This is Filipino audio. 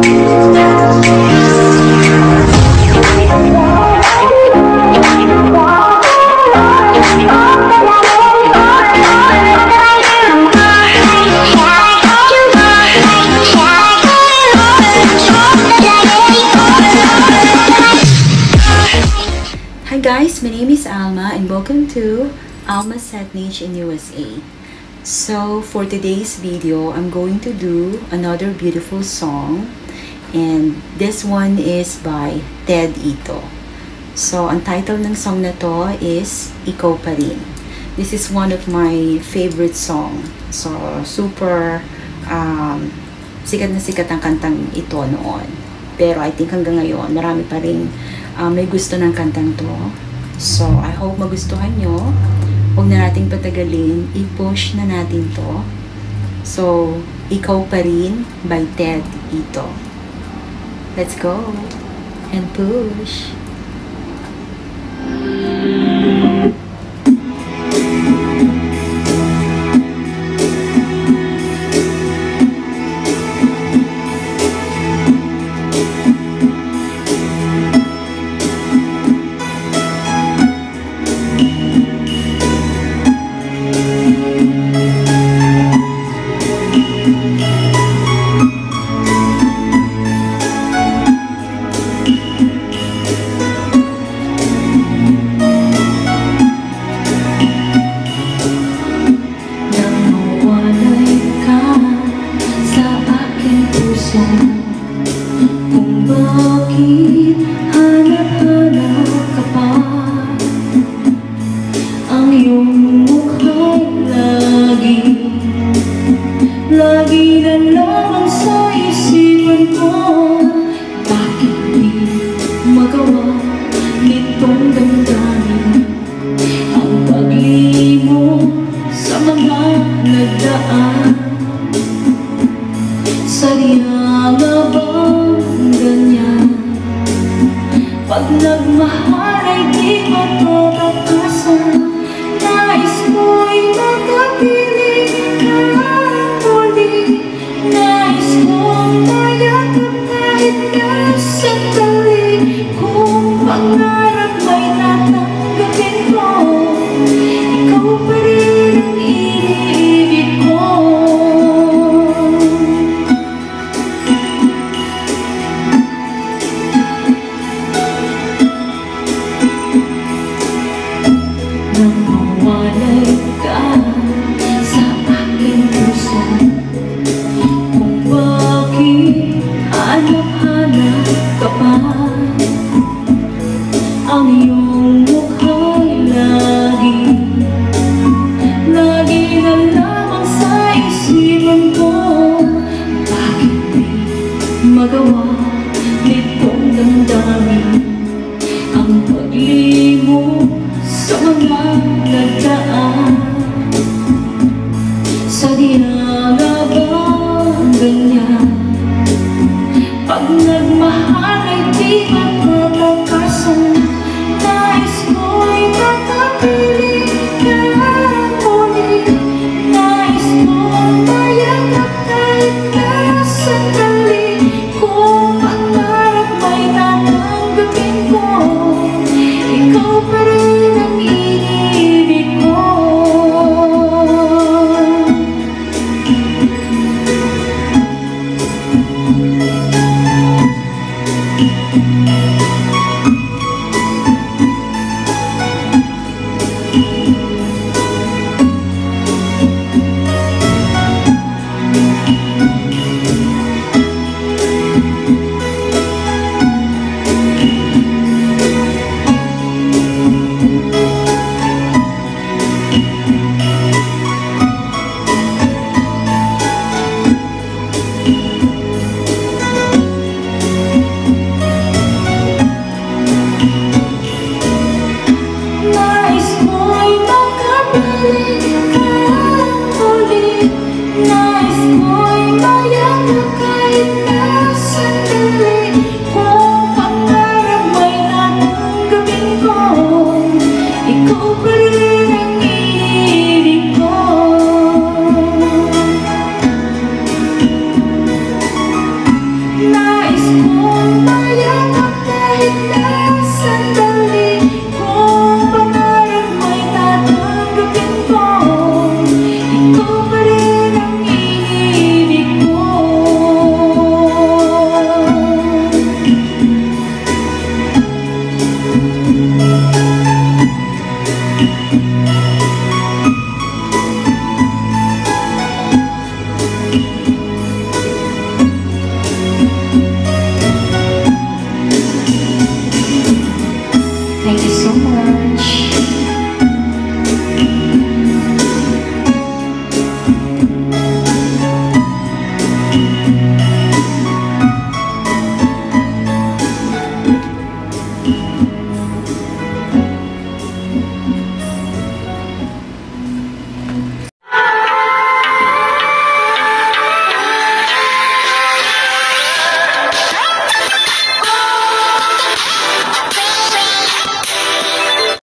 Hi guys, my name is Alma and welcome to Alma Setnich in USA. So for today's video, I'm going to do another beautiful song, and this one is by Ted Ito. So ang title ng song na to is Ikaw Pa Rin. This is one of my favorite song. So super sikat na sikat ang kantang ito noon. Pero I think hanggang ngayon, marami pa rin may gusto ng kantang to. So, I hope magustuhan nyo. Huwag na nating patagalin. I-push na natin to. So, Ikaw Pa Rin by Ted Ito. Let's go and push. Kung bakit hanap-hanap ka pa, ang iyong mukha'y lagi na lamang sa isipan ko. Bakit di magawa nitong damdamin ang paglimo sa mga nagdaan? Sadya nga bang ganyan? Pag nagmahal ay di matutakasan. Nais mo'y makapiling ng muli. Nais kong mayakap kahit na sandali. Kung pangarap may tatanggapin ko, ikaw pa rin ang iniibig ko. Walay ka sa aking puso, kung bakit hanap-hanap ka pa, ang iyong mukha'y lagi na lamang sa isipan ko. Bakit di magawa